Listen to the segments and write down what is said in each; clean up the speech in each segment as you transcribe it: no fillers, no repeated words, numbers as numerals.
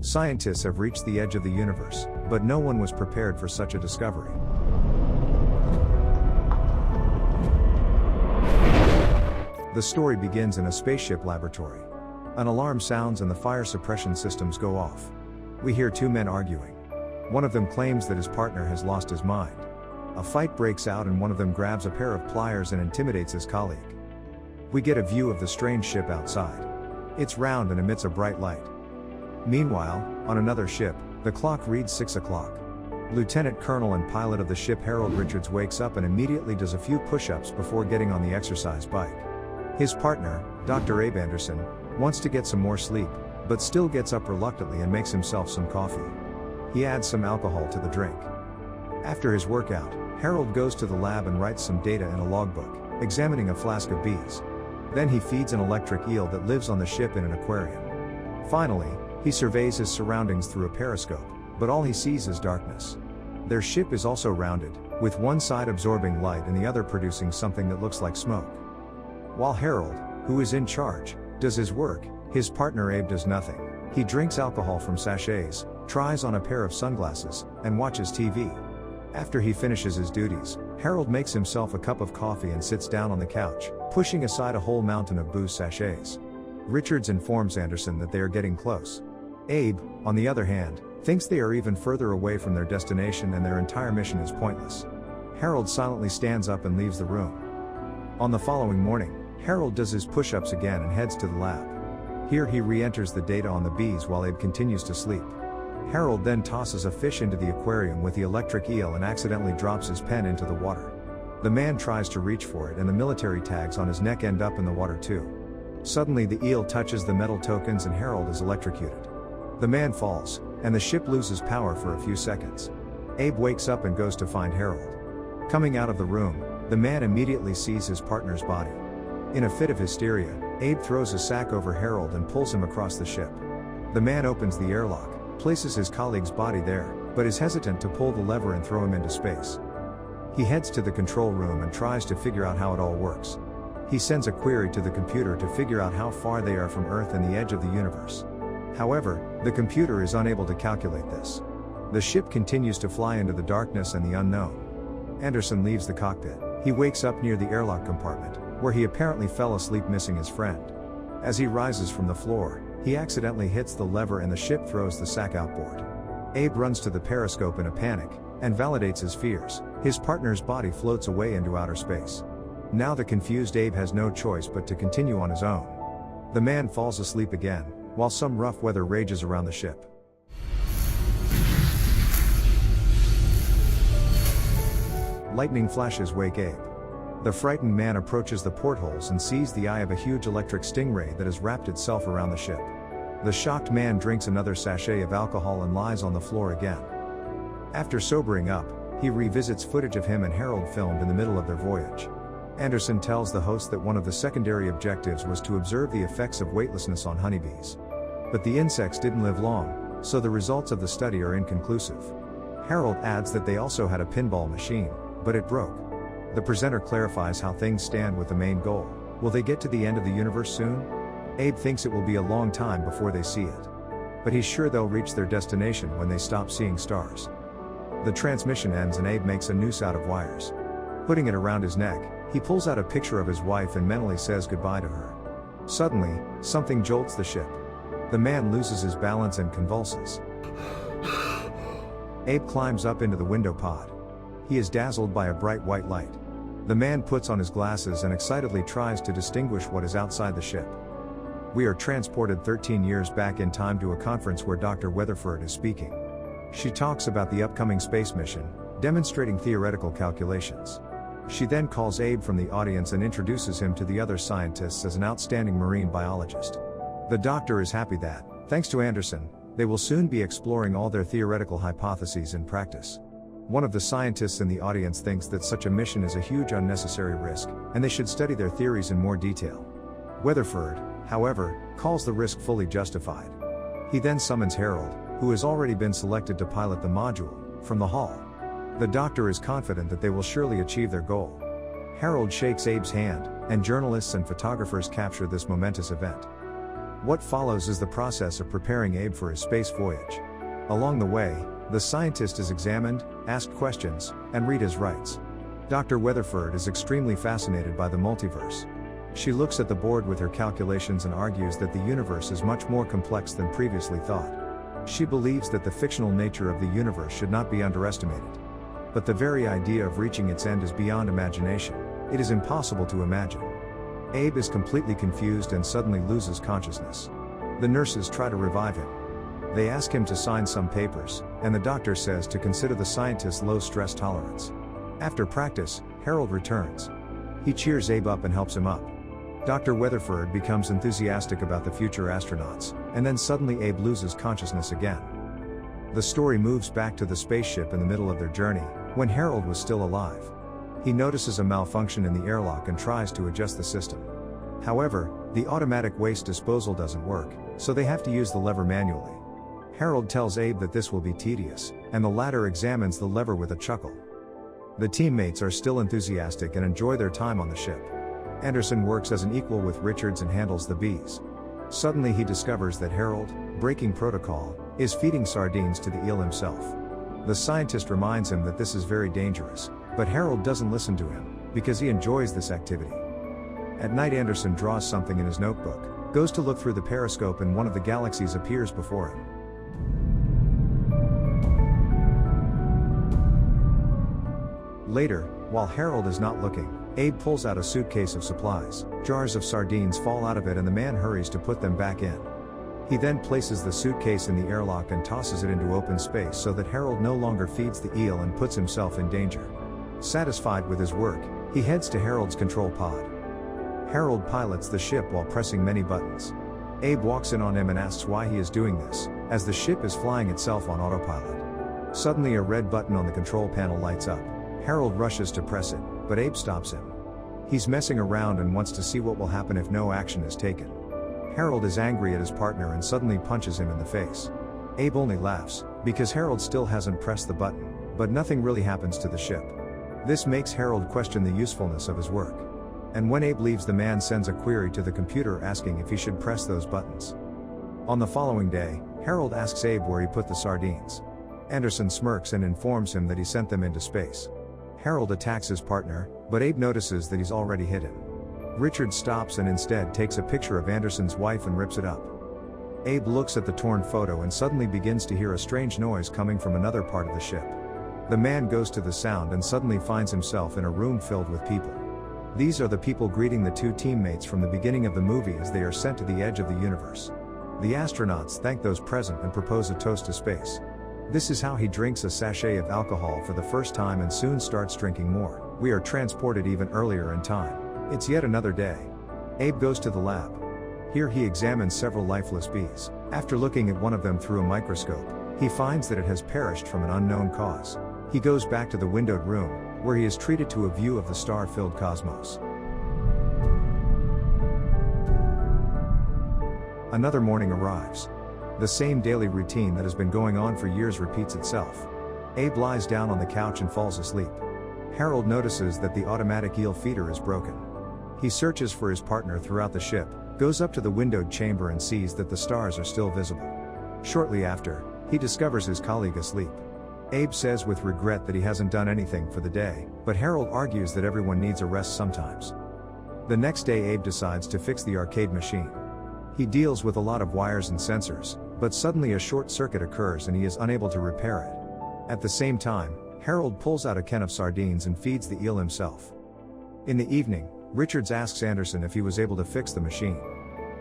Scientists have reached the edge of the universe, but no one was prepared for such a discovery. The story begins in a spaceship laboratory. An alarm sounds and the fire suppression systems go off. We hear two men arguing. One of them claims that his partner has lost his mind. A fight breaks out and one of them grabs a pair of pliers and intimidates his colleague. We get a view of the strange ship outside. It's round and emits a bright light. Meanwhile, on another ship, the clock reads 6 o'clock. Lieutenant Colonel and pilot of the ship Harold Richards wakes up and immediately does a few push-ups before getting on the exercise bike. His partner, Dr. Abe Anderson, wants to get some more sleep, but still gets up reluctantly and makes himself some coffee. He adds some alcohol to the drink. After his workout, Harold goes to the lab and writes some data in a logbook, examining a flask of bees. Then he feeds an electric eel that lives on the ship in an aquarium. Finally, he surveys his surroundings through a periscope, but all he sees is darkness. Their ship is also rounded, with one side absorbing light and the other producing something that looks like smoke. While Harold, who is in charge, does his work, his partner Abe does nothing. He drinks alcohol from sachets, tries on a pair of sunglasses, and watches TV. After he finishes his duties, Harold makes himself a cup of coffee and sits down on the couch, pushing aside a whole mountain of booze sachets. Richards informs Anderson that they are getting close. Abe, on the other hand, thinks they are even further away from their destination and their entire mission is pointless. Harold silently stands up and leaves the room. On the following morning, Harold does his push-ups again and heads to the lab. Here he re-enters the data on the bees while Abe continues to sleep. Harold then tosses a fish into the aquarium with the electric eel and accidentally drops his pen into the water. The man tries to reach for it and the military tags on his neck end up in the water too. Suddenly the eel touches the metal tokens and Harold is electrocuted. The man falls, and the ship loses power for a few seconds. Abe wakes up and goes to find Harold. Coming out of the room, the man immediately sees his partner's body. In a fit of hysteria, Abe throws a sack over Harold and pulls him across the ship. The man opens the airlock, places his colleague's body there, but is hesitant to pull the lever and throw him into space. He heads to the control room and tries to figure out how it all works. He sends a query to the computer to figure out how far they are from Earth and the edge of the universe. However, the computer is unable to calculate this. The ship continues to fly into the darkness and the unknown. Anderson leaves the cockpit. He wakes up near the airlock compartment, where he apparently fell asleep missing his friend. As he rises from the floor, he accidentally hits the lever and the ship throws the sack outboard. Abe runs to the periscope in a panic, and validates his fears. His partner's body floats away into outer space. Now the confused Abe has no choice but to continue on his own. The man falls asleep again, while some rough weather rages around the ship. Lightning flashes wake Abe. The frightened man approaches the portholes and sees the eye of a huge electric stingray that has wrapped itself around the ship. The shocked man drinks another sachet of alcohol and lies on the floor again. After sobering up, he revisits footage of him and Harold filmed in the middle of their voyage. Anderson tells the host that one of the secondary objectives was to observe the effects of weightlessness on honeybees. But the insects didn't live long, so the results of the study are inconclusive. Harold adds that they also had a pinball machine, but it broke. The presenter clarifies how things stand with the main goal. Will they get to the end of the universe soon? Abe thinks it will be a long time before they see it. But he's sure they'll reach their destination when they stop seeing stars. The transmission ends and Abe makes a noose out of wires. Putting it around his neck, he pulls out a picture of his wife and mentally says goodbye to her. Suddenly, something jolts the ship. The man loses his balance and convulses. Abe climbs up into the window pod. He is dazzled by a bright white light. The man puts on his glasses and excitedly tries to distinguish what is outside the ship. We are transported 13 years back in time to a conference where Dr. Weatherford is speaking. She talks about the upcoming space mission, demonstrating theoretical calculations. She then calls Abe from the audience and introduces him to the other scientists as an outstanding marine biologist. The doctor is happy that, thanks to Anderson, they will soon be exploring all their theoretical hypotheses in practice. One of the scientists in the audience thinks that such a mission is a huge unnecessary risk, and they should study their theories in more detail. Weatherford, however, calls the risk fully justified. He then summons Harold, who has already been selected to pilot the module, from the hall. The doctor is confident that they will surely achieve their goal. Harold shakes Abe's hand, and journalists and photographers capture this momentous event. What follows is the process of preparing Abe for his space voyage. Along the way, the scientist is examined, asked questions, and read his rights. Dr. Weatherford is extremely fascinated by the multiverse. She looks at the board with her calculations and argues that the universe is much more complex than previously thought. She believes that the fictional nature of the universe should not be underestimated. But the very idea of reaching its end is beyond imagination. It is impossible to imagine. Abe is completely confused and suddenly loses consciousness. The nurses try to revive him. They ask him to sign some papers, and the doctor says to consider the scientist's low stress tolerance. After practice, Harold returns. He cheers Abe up and helps him up. Dr. Weatherford becomes enthusiastic about the future astronauts, and then suddenly Abe loses consciousness again. The story moves back to the spaceship in the middle of their journey, when Harold was still alive. He notices a malfunction in the airlock and tries to adjust the system. However, the automatic waste disposal doesn't work, so they have to use the lever manually. Harold tells Abe that this will be tedious, and the latter examines the lever with a chuckle. The teammates are still enthusiastic and enjoy their time on the ship. Anderson works as an equal with Richards and handles the bees. Suddenly he discovers that Harold, breaking protocol, is feeding sardines to the eel himself. The scientist reminds him that this is very dangerous, but Harold doesn't listen to him, because he enjoys this activity. At night Anderson draws something in his notebook, goes to look through the periscope and one of the galaxies appears before him. Later, while Harold is not looking, Abe pulls out a suitcase of supplies. Jars of sardines fall out of it and the man hurries to put them back in. He then places the suitcase in the airlock and tosses it into open space so that Harold no longer feeds the eel and puts himself in danger. Satisfied with his work, he heads to Harold's control pod. Harold pilots the ship while pressing many buttons. Abe walks in on him and asks why he is doing this, as the ship is flying itself on autopilot. Suddenly a red button on the control panel lights up. Harold rushes to press it, but Abe stops him. He's messing around and wants to see what will happen if no action is taken. Harold is angry at his partner and suddenly punches him in the face. Abe only laughs, because Harold still hasn't pressed the button, but nothing really happens to the ship. This makes Harold question the usefulness of his work. And when Abe leaves, the man sends a query to the computer asking if he should press those buttons. On the following day, Harold asks Abe where he put the sardines. Anderson smirks and informs him that he sent them into space. Harold attacks his partner, but Abe notices that he's already hit him. Richard stops and instead takes a picture of Anderson's wife and rips it up. Abe looks at the torn photo and suddenly begins to hear a strange noise coming from another part of the ship. The man goes to the sound and suddenly finds himself in a room filled with people. These are the people greeting the two teammates from the beginning of the movie as they are sent to the edge of the universe. The astronauts thank those present and propose a toast to space. This is how he drinks a sachet of alcohol for the first time and soon starts drinking more. We are transported even earlier in time. It's yet another day. Abe goes to the lab. Here he examines several lifeless bees. After looking at one of them through a microscope, he finds that it has perished from an unknown cause. He goes back to the windowed room, where he is treated to a view of the star-filled cosmos. Another morning arrives. The same daily routine that has been going on for years repeats itself. Abe lies down on the couch and falls asleep. Harold notices that the automatic eel feeder is broken. He searches for his partner throughout the ship, goes up to the windowed chamber and sees that the stars are still visible. Shortly after, he discovers his colleague asleep. Abe says with regret that he hasn't done anything for the day, but Harold argues that everyone needs a rest sometimes. The next day Abe decides to fix the arcade machine. He deals with a lot of wires and sensors, but suddenly a short circuit occurs and he is unable to repair it. At the same time, Harold pulls out a can of sardines and feeds the eel himself. In the evening, Richards asks Anderson if he was able to fix the machine.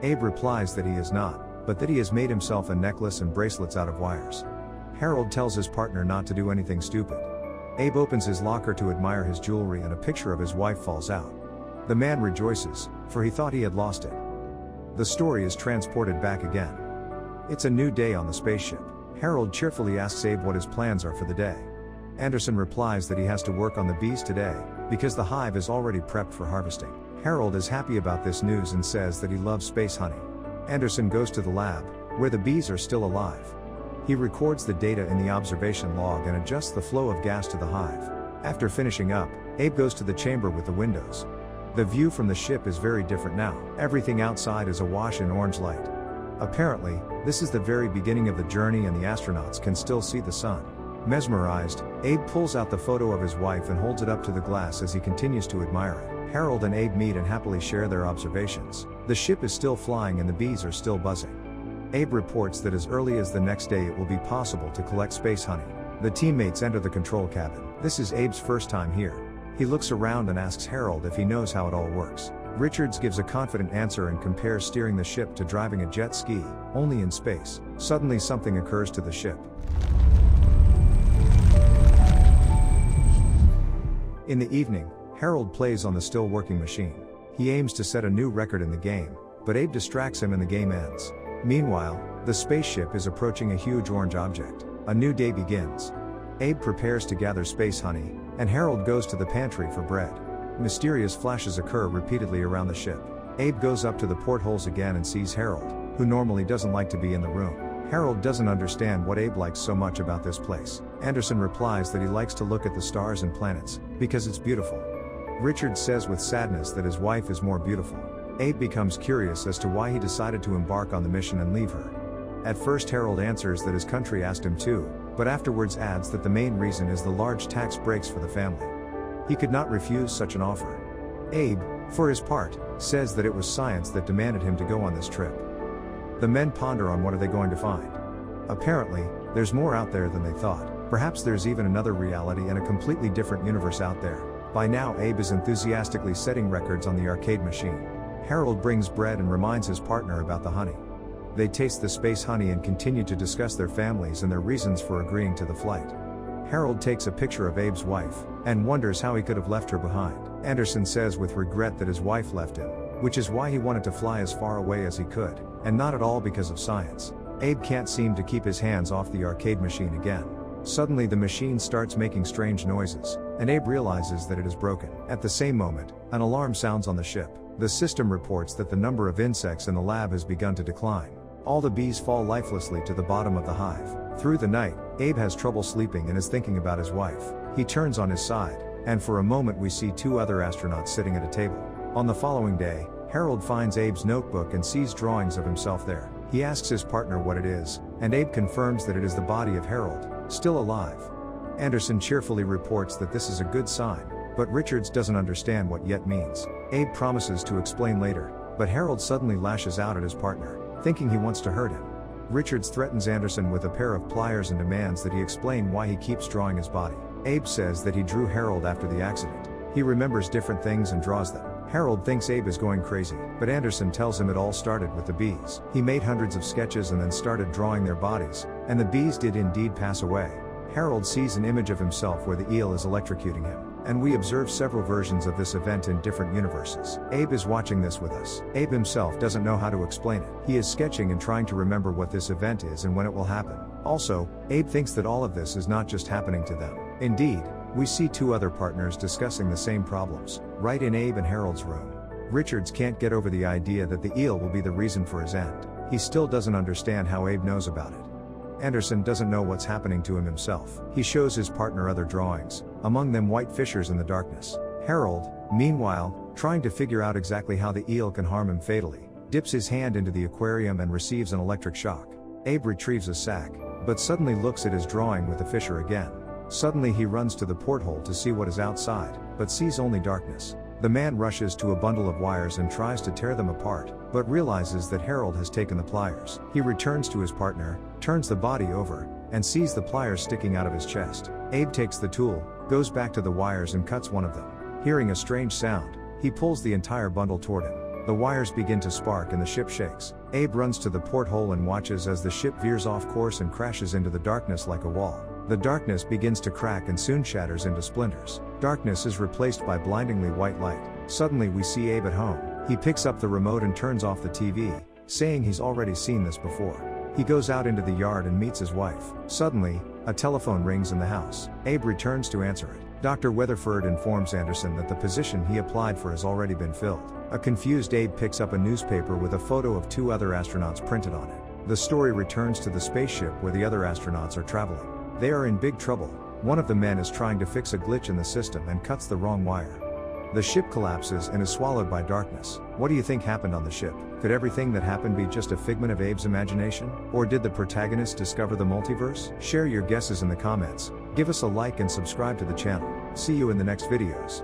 Abe replies that he is not, but that he has made himself a necklace and bracelets out of wires. Harold tells his partner not to do anything stupid. Abe opens his locker to admire his jewelry and a picture of his wife falls out. The man rejoices, for he thought he had lost it. The story is transported back again. It's a new day on the spaceship. Harold cheerfully asks Abe what his plans are for the day. Anderson replies that he has to work on the bees today, because the hive is already prepped for harvesting. Harold is happy about this news and says that he loves space honey. Anderson goes to the lab, where the bees are still alive. He records the data in the observation log and adjusts the flow of gas to the hive. After finishing up, Abe goes to the chamber with the windows. The view from the ship is very different now. Everything outside is awash in orange light. Apparently, this is the very beginning of the journey and the astronauts can still see the sun. Mesmerized, Abe pulls out the photo of his wife and holds it up to the glass as he continues to admire it. Harold and Abe meet and happily share their observations. The ship is still flying and the bees are still buzzing. Abe reports that as early as the next day it will be possible to collect space honey. The teammates enter the control cabin. This is Abe's first time here. He looks around and asks Harold if he knows how it all works. Richards gives a confident answer and compares steering the ship to driving a jet ski, only in space. Suddenly something occurs to the ship. In the evening, Harold plays on the still working machine. He aims to set a new record in the game, but Abe distracts him and the game ends. Meanwhile, the spaceship is approaching a huge orange object. A new day begins. Abe prepares to gather space honey, and Harold goes to the pantry for bread. Mysterious flashes occur repeatedly around the ship. Abe goes up to the portholes again and sees Harold, who normally doesn't like to be in the room. Harold doesn't understand what Abe likes so much about this place. Anderson replies that he likes to look at the stars and planets, because it's beautiful. Richard says with sadness that his wife is more beautiful. Abe becomes curious as to why he decided to embark on the mission and leave her. At first Harold answers that his country asked him to, but afterwards adds that the main reason is the large tax breaks for the family. He could not refuse such an offer. Abe, for his part, says that it was science that demanded him to go on this trip. The men ponder on what are they going to find. Apparently, there's more out there than they thought. Perhaps there's even another reality and a completely different universe out there. By now Abe is enthusiastically setting records on the arcade machine. Harold brings bread and reminds his partner about the honey. They taste the space honey and continue to discuss their families and their reasons for agreeing to the flight. Harold takes a picture of Abe's wife, and wonders how he could have left her behind. Anderson says with regret that his wife left him, which is why he wanted to fly as far away as he could, and not at all because of science. Abe can't seem to keep his hands off the arcade machine again. Suddenly the machine starts making strange noises, and Abe realizes that it is broken. At the same moment, an alarm sounds on the ship. The system reports that the number of insects in the lab has begun to decline. All the bees fall lifelessly to the bottom of the hive. Through the night, Abe has trouble sleeping and is thinking about his wife. He turns on his side, and for a moment we see two other astronauts sitting at a table. On the following day, Harold finds Abe's notebook and sees drawings of himself there. He asks his partner what it is, and Abe confirms that it is the body of Harold, still alive. Anderson cheerfully reports that this is a good sign, but Richards doesn't understand what yet means. Abe promises to explain later, but Harold suddenly lashes out at his partner, thinking he wants to hurt him. Richards threatens Anderson with a pair of pliers and demands that he explain why he keeps drawing his body. Abe says that he drew Harold after the accident. He remembers different things and draws them. Harold thinks Abe is going crazy, but Anderson tells him it all started with the bees. He made hundreds of sketches and then started drawing their bodies, and the bees did indeed pass away. Harold sees an image of himself where the eel is electrocuting him, and we observe several versions of this event in different universes. Abe is watching this with us. Abe himself doesn't know how to explain it. He is sketching and trying to remember what this event is and when it will happen. Also, Abe thinks that all of this is not just happening to them. Indeed, we see two other partners discussing the same problems, right in Abe and Harold's room. Richards can't get over the idea that the eel will be the reason for his end. He still doesn't understand how Abe knows about it. Anderson doesn't know what's happening to him himself. He shows his partner other drawings, among them white fissures in the darkness. Harold, meanwhile, trying to figure out exactly how the eel can harm him fatally, dips his hand into the aquarium and receives an electric shock. Abe retrieves a sack, but suddenly looks at his drawing with the fissure again. Suddenly he runs to the porthole to see what is outside, but sees only darkness. The man rushes to a bundle of wires and tries to tear them apart, but realizes that Harold has taken the pliers. He returns to his partner, turns the body over, and sees the pliers sticking out of his chest. Abe takes the tool, goes back to the wires and cuts one of them. Hearing a strange sound, he pulls the entire bundle toward him. The wires begin to spark and the ship shakes. Abe runs to the porthole and watches as the ship veers off course and crashes into the darkness like a wall. The darkness begins to crack and soon shatters into splinters. Darkness is replaced by blindingly white light. Suddenly we see Abe at home. He picks up the remote and turns off the TV, saying he's already seen this before. He goes out into the yard and meets his wife. Suddenly, a telephone rings in the house. Abe returns to answer it. Dr. Weatherford informs Anderson that the position he applied for has already been filled. A confused Abe picks up a newspaper with a photo of two other astronauts printed on it. The story returns to the spaceship where the other astronauts are traveling. They are in big trouble. One of the men is trying to fix a glitch in the system and cuts the wrong wire. The ship collapses and is swallowed by darkness. What do you think happened on the ship? Could everything that happened be just a figment of Abe's imagination? Or did the protagonist discover the multiverse? Share your guesses in the comments. Give us a like and subscribe to the channel. See you in the next videos.